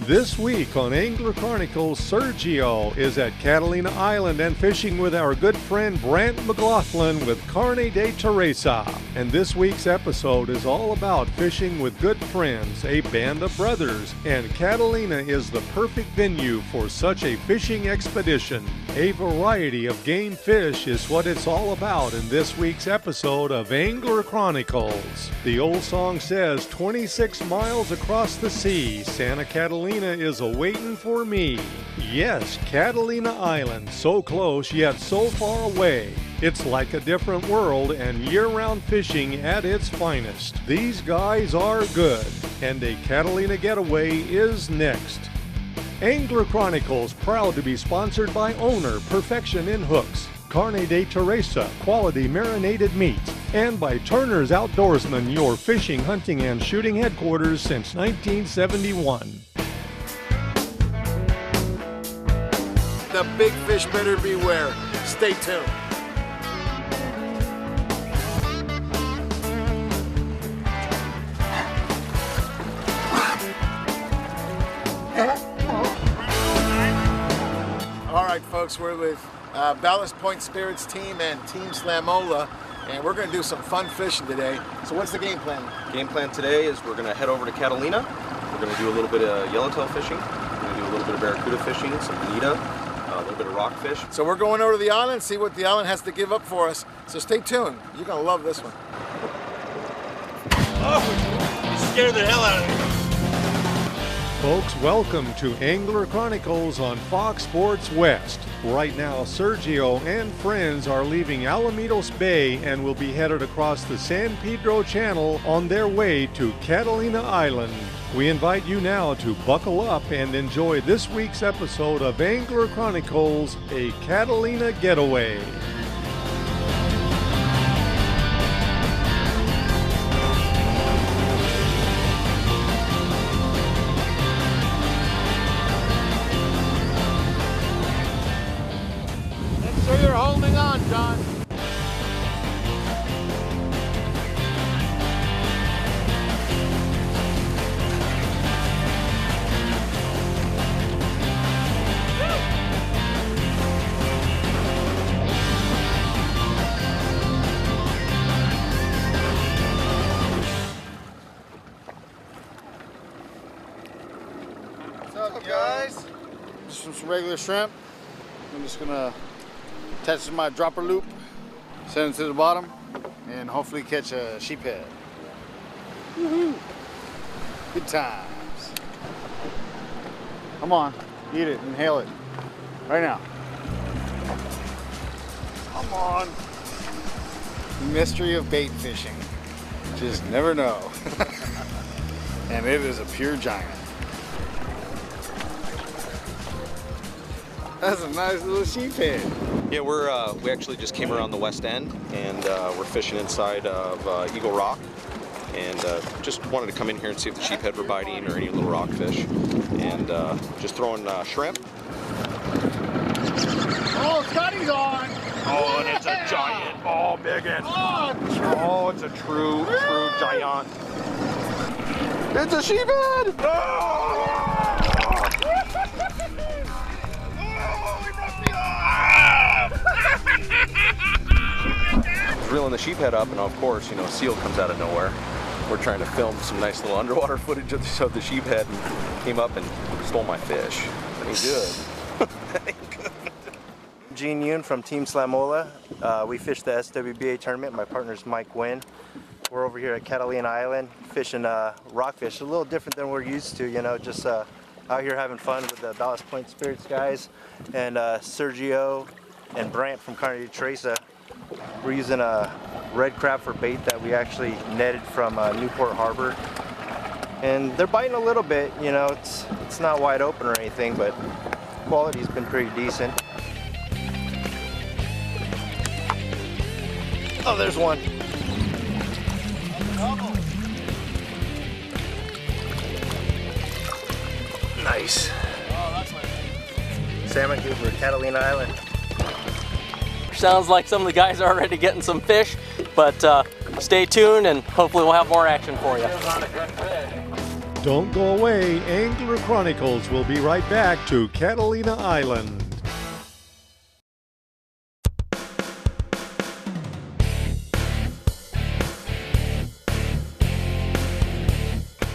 This week on Angler Chronicles, Sergio is at Catalina Island and fishing with our good friend Brant McGlothlin with Carne de Theresa. And this week's episode is all about fishing with good friends, a band of brothers, and Catalina is the perfect venue for such a fishing expedition. A variety of game fish is what it's all about in this week's episode of Angler Chronicles. The old song says, 26 miles across the sea, Santa Catalina is a-waitin' for me. Yes, Catalina Island, so close yet so far away. It's like a different world and year-round fishing at its finest. These guys are good, and a Catalina Getaway is next. Angler Chronicles proud to be sponsored by Owner Perfection in Hooks, Carne de Theresa quality marinated meats, and by Turner's Outdoorsman, your fishing, hunting, and shooting headquarters since 1971. The big fish better beware. Stay tuned. All right, folks, we're with Ballast Point Spirits team and Team Slamola, and we're going to do some fun fishing today. So what's the game plan? Game plan today is we're going to head over to Catalina. We're going to do a little bit of yellowtail fishing. We're going to do a little bit of barracuda fishing, some bonita, a little bit of rockfish. So we're going over to the island and see what the island has to give up for us. So stay tuned. You're going to love this one. Oh, you scared the hell out of me. Folks, welcome to Angler Chronicles on Fox Sports West. Right now, Sergio and friends are leaving Alamitos Bay and will be headed across the San Pedro Channel on their way to Catalina Island. We invite you now to buckle up and enjoy this week's episode of Angler Chronicles, a Catalina Getaway. So you're holding on, John. What's up, guys? Just some regular shrimp. I'm just gonna attach to my dropper loop, send it to the bottom, and hopefully catch a sheephead. Woohoo! Good times. Come on, eat it, inhale it. Right now. Come on. The mystery of bait fishing. Just never know. And it is a pure giant. That's a nice little sheephead. Yeah, we actually just came around the west end and we're fishing inside of Eagle Rock, and just wanted to come in here and see if the sheephead were biting or any little rockfish, and just throwing shrimp. Oh, Scotty's on! Oh, and it's a giant. Oh, biggin. Oh, it's a true giant. It's a sheephead! Oh! Reeling the sheephead up, and of course, you know, seal comes out of nowhere. We're trying to film some nice little underwater footage of the sheephead, and came up and stole my fish. Ain't good. Nguyen from Team Slamola. We fished the SWBA tournament. My partner's Nguyen. We're over here at Catalina Island fishing rockfish. A little different than we're used to, you know, just out here having fun with the Ballast Point Spirits guys, and Sergio and Brant from Carne de Theresa. We're using a red crab for bait that we actually netted from Newport Harbor, and they're biting a little bit. You know, it's not wide open or anything, but quality's been pretty decent. Oh, there's one. Nice. Salmon good for Catalina Island. Sounds like some of the guys are already getting some fish, but stay tuned and hopefully we'll have more action for you. Don't go away. Angler Chronicles will be right back to Catalina Island.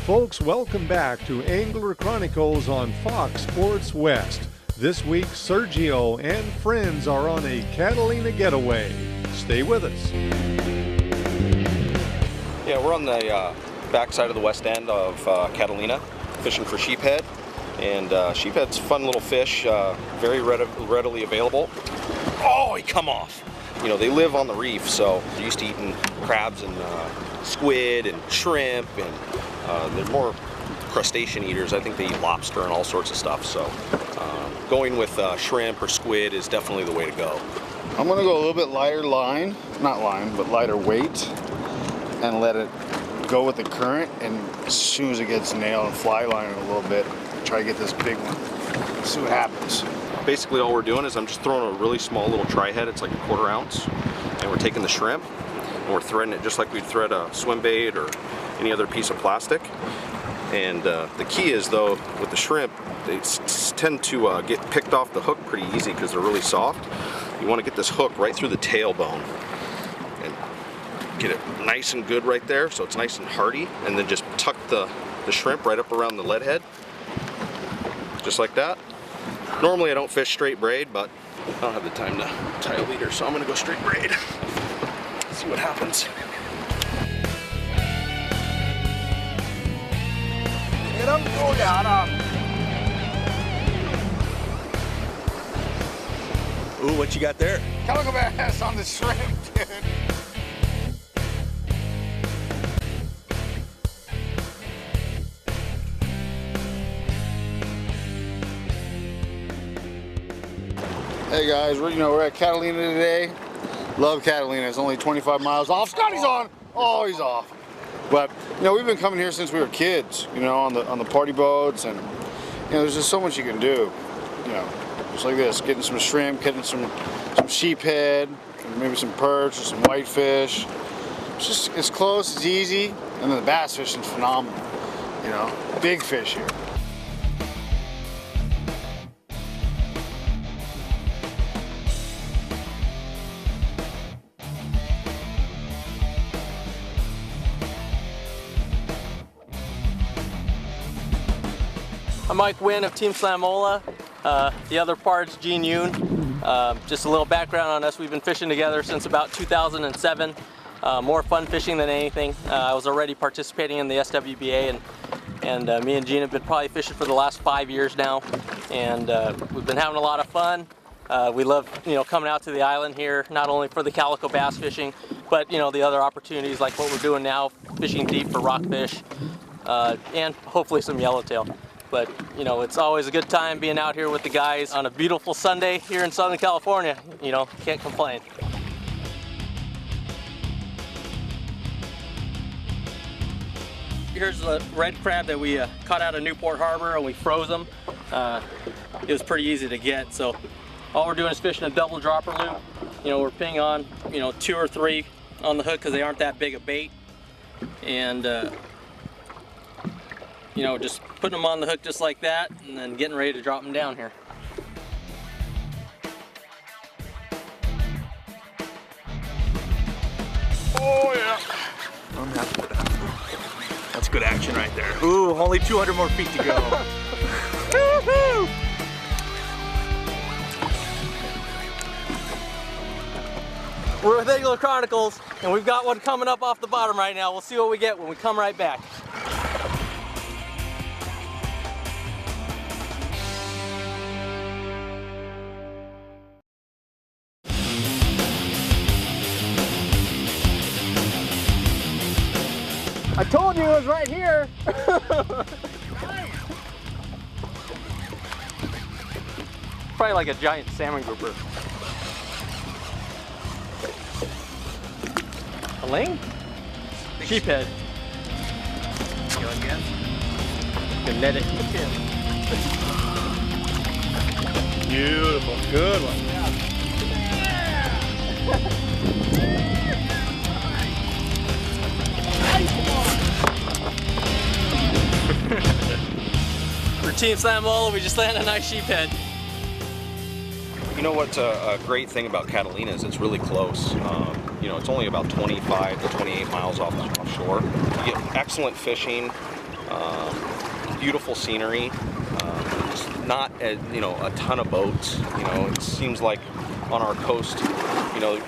Folks, welcome back to Angler Chronicles on Fox Sports West. This week, Sergio and friends are on a Catalina Getaway. Stay with us. Yeah, we're on the backside of the west end of Catalina, fishing for sheephead. And sheephead's a fun little fish, very readily available. Oh, he come off! You know, they live on the reef, so they're used to eating crabs and squid and shrimp, and they're more crustacean eaters. I think they eat lobster and all sorts of stuff, so going with shrimp or squid is definitely the way to go. I'm gonna go a little bit lighter line, not line, but lighter weight, and let it go with the current, and as soon as it gets nailed and fly lining a little bit, try to get this big one. See what happens. Basically all we're doing is I'm just throwing a really small little tri-head, it's like a 1/4 ounce, and we're taking the shrimp and we're threading it just like we'd thread a swim bait or any other piece of plastic. And the key is, though, with the shrimp, they tend to get picked off the hook pretty easy because they're really soft. You want to get this hook right through the tailbone and get it nice and good right there so it's nice and hearty, and then just tuck the shrimp right up around the lead head, just like that. Normally I don't fish straight braid, but I don't have the time to tie a leader, so I'm going to go straight braid. See what happens. Get him, go down him. Ooh, what you got there? Calico bass on the shrimp, dude. Hey guys, we're at Catalina today. Love Catalina. It's only 25 miles off. Scotty's on. Oh, he's off. But we've been coming here since we were kids. On the party boats, and there's just so much you can do. Just like this, getting some shrimp, getting some sheephead, maybe some perch or some whitefish. It's close, it's easy, and then the bass fishing's phenomenal. Big fish here. I'm Mike Nguyen of Team Slamola. The other part's Nguyen. Just a little background on us. We've been fishing together since about 2007. More fun fishing than anything. I was already participating in the SWBA, and me and Gene have been probably fishing for the last 5 years now. And we've been having a lot of fun. We love coming out to the island here, not only for the calico bass fishing, but the other opportunities like what we're doing now, fishing deep for rockfish, and hopefully some yellowtail. But it's always a good time being out here with the guys on a beautiful Sunday here in Southern California. Can't complain. Here's the red crab that we caught out of Newport Harbor, and we froze them. It was pretty easy to get, so all we're doing is fishing a double dropper loop. We're pinging on 2 or 3 on the hook because they aren't that big a bait, and just putting them on the hook just like that, and then getting ready to drop them down here. Oh yeah. I'm happy with that. That's good action right there. Ooh, only 200 more feet to go. Woo-hoo! We're with Angler Chronicles, and we've got one coming up off the bottom right now. We'll see what we get when we come right back. I told you it was right here. Probably like a giant salmon grouper. A ling? Sheephead. Go again. Can net it. Beautiful. Good one. Team Slamola, we just landed a nice sheephead. You know what's a great thing about Catalina is it's really close. You know, it's only about 25 to 28 miles offshore. You get excellent fishing, beautiful scenery, not you know, a ton of boats. You know, it seems like on our coast, you know, you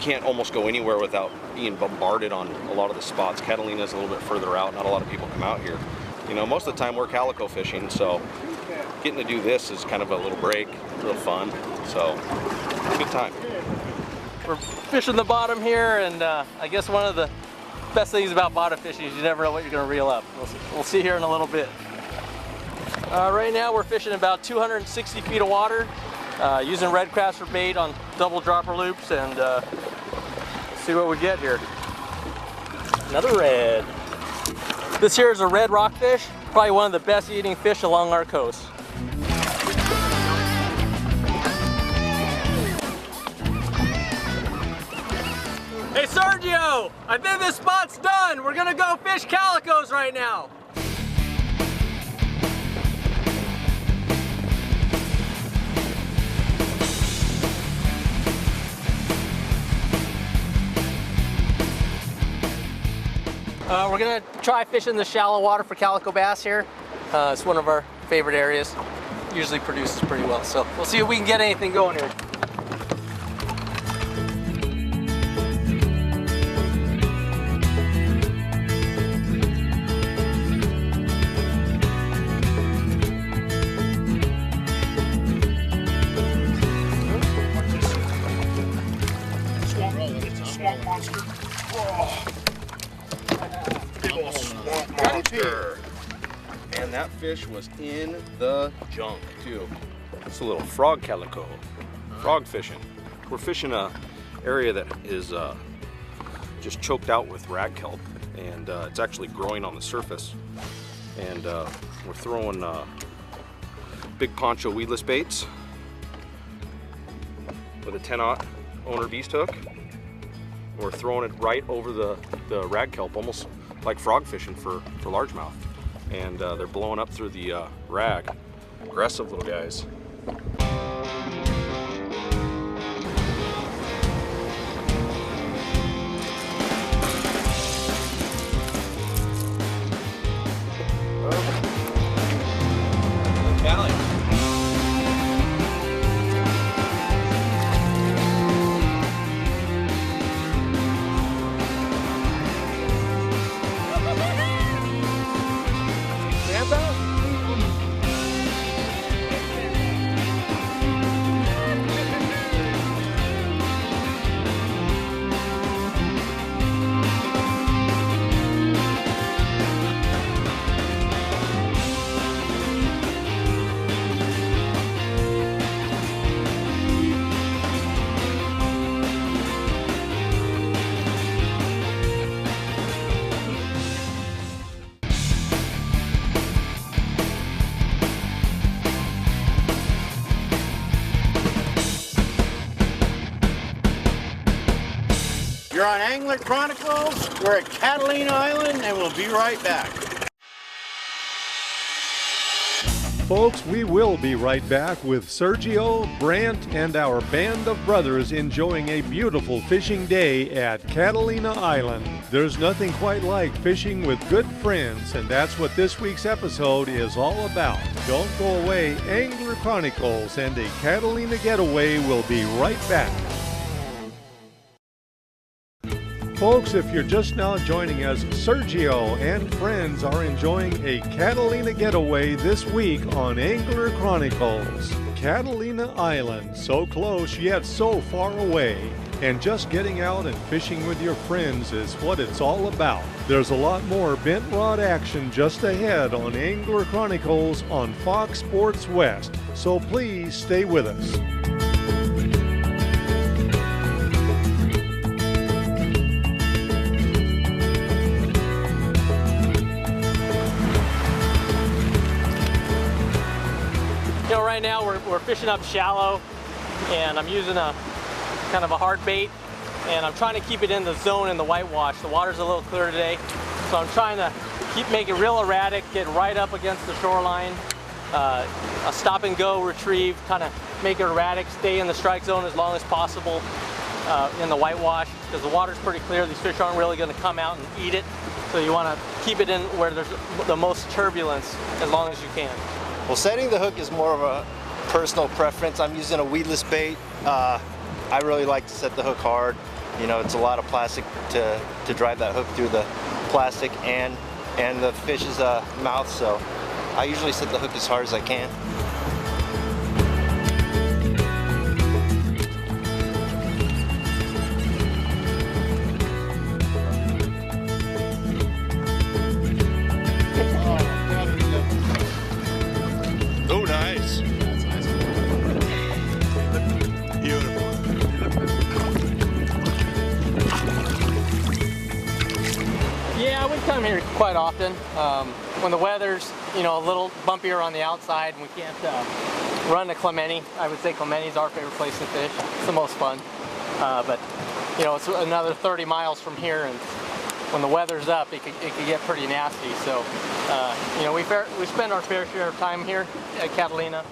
can't almost go anywhere without being bombarded on a lot of the spots. Catalina's a little bit further out. Not a lot of people come out here. You know, most of the time we're calico fishing, so getting to do this is kind of a little break, real fun. So, good time. We're fishing the bottom here, and I guess one of the best things about bottom fishing is you never know what you're going to reel up. We'll see here in a little bit. Right now we're fishing about 260 feet of water, using red crabs for bait on double dropper loops, and see what we get here. Another red. This here is a red rockfish, probably one of the best eating fish along our coast. Hey Sergio, I think this spot's done. We're gonna go fish calicos right now. We're gonna try fishing the shallow water for calico bass here. It's one of our favorite areas. Usually produces pretty well, so we'll see if we can get anything going here. It's a swamp monster. Whoa. Big old swamp monster. And that fish was in the junk too. It's a little frog calico. Frog fishing. We're fishing a area that is just choked out with rag kelp, and it's actually growing on the surface. And we're throwing big poncho weedless baits with a 10-aught owner beast hook. We're throwing it right over the rag kelp, almost like frog fishing for largemouth. And they're blowing up through the rag. Aggressive little guys. You're on Angler Chronicles. We're at Catalina Island and we'll be right back. Folks, we will be right back with Sergio, Brant, and our band of brothers enjoying a beautiful fishing day at Catalina Island. There's nothing quite like fishing with good friends, and that's what this week's episode is all about. Don't go away. Angler Chronicles and a Catalina Getaway will be right back. Folks, if you're just now joining us, Sergio and friends are enjoying a Catalina Getaway this week on Angler Chronicles. Catalina Island, so close yet so far away. And just getting out and fishing with your friends is what it's all about. There's a lot more bent rod action just ahead on Angler Chronicles on Fox Sports West, so please stay with us. You know, right now we're fishing up shallow, and I'm using a kind of a hard bait, and I'm trying to keep it in the zone in the whitewash. The water's a little clear today, so I'm trying to make it real erratic, get right up against the shoreline. A stop and go retrieve, kind of make it erratic, stay in the strike zone as long as possible in the whitewash, because the water's pretty clear. These fish aren't really going to come out and eat it, so you want to keep it in where there's the most turbulence as long as you can. Well, setting the hook is more of a personal preference. I'm using a weedless bait. I really like to set the hook hard. You know, it's a lot of plastic to drive that hook through the plastic and the fish's mouth, so I usually set the hook as hard as I can. Oh, nice. Beautiful. Yeah, we come here quite often. When the weather's, you know, a little bumpier on the outside and we can't run to Clemente, I would say Clemente's our favorite place to fish. It's the most fun. But, you know, it's another 30 miles from here, and when the weather's up, it could get pretty nasty. So, you know, we spend our fair share of time here at Catalina.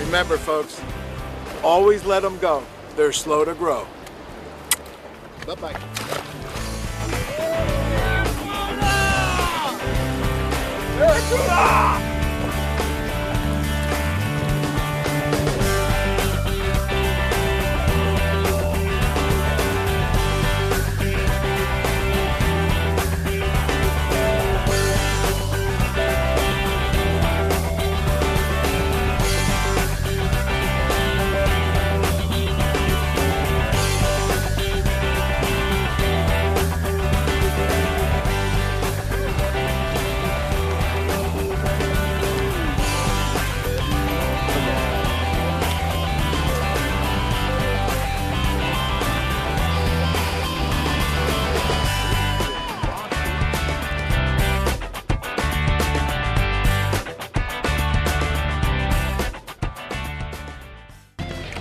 Remember, folks, always let them go. They're slow to grow. Bye-bye.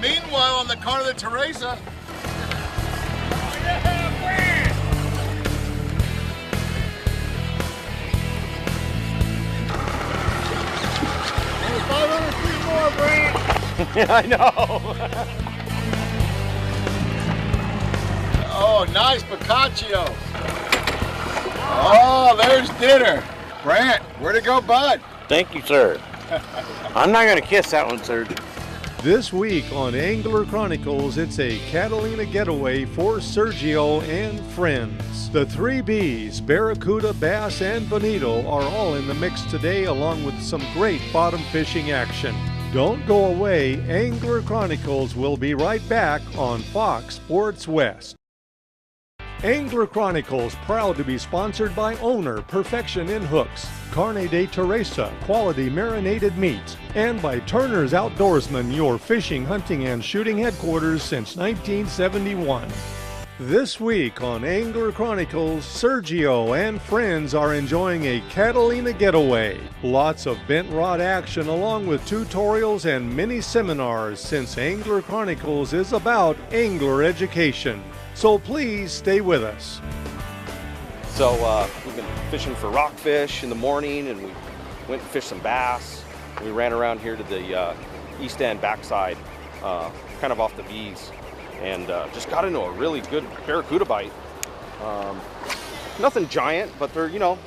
Meanwhile, on the Carne of Theresa. There's 500 feet more, Brant. I know. Oh, nice Boccaccio. Oh, there's dinner. Brant, where'd it go, bud? Thank you, sir. I'm not going to kiss that one, sir. This week on Angler Chronicles, it's a Catalina Getaway for Sergio and friends. The 3 Bs, Barracuda, Bass, and Bonito, are all in the mix today, along with some great bottom fishing action. Don't go away. Angler Chronicles will be right back on Fox Sports West. Angler Chronicles, proud to be sponsored by Owner Perfection in Hooks, Carne de Theresa, quality marinated meats, and by Turner's Outdoorsman, your fishing, hunting, and shooting headquarters since 1971. This week on Angler Chronicles, Sergio and friends are enjoying a Catalina Getaway. Lots of bent rod action along with tutorials and mini seminars, since Angler Chronicles is about angler education. So please stay with us. So we've been fishing for rockfish in the morning, and we went and fished some bass. We ran around here to the east end backside, kind of off the V's, and just got into a really good barracuda bite. Nothing giant, but they're, you know,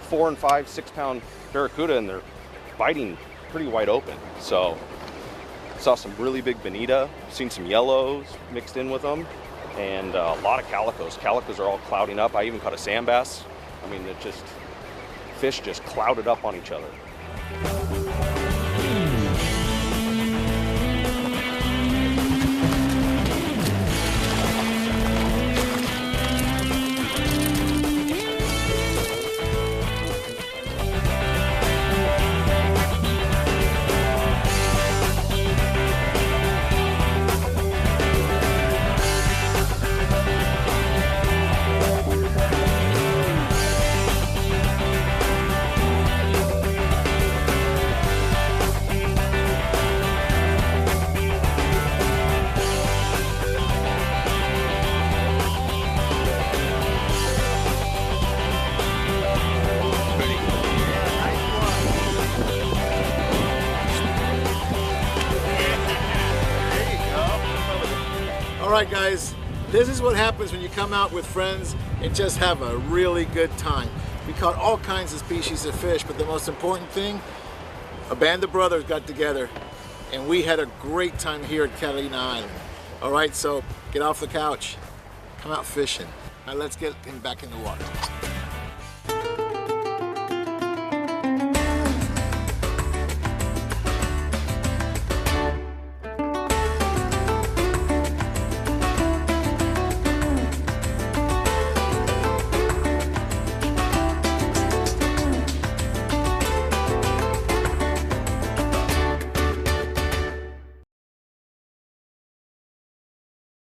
4 and 5, 6 pound barracuda, and they're biting pretty wide open. So saw some really big bonita, seen some yellows mixed in with them. and a lot of calicos. Calicos are all clouding up. I even caught a sand bass. I mean, fish just clouded up on each other. All right, guys, this is what happens when you come out with friends and just have a really good time. We caught all kinds of species of fish, but the most important thing, a band of brothers got together and we had a great time here at Catalina Island. All right, so get off the couch, come out fishing. Now let's get him back in the water.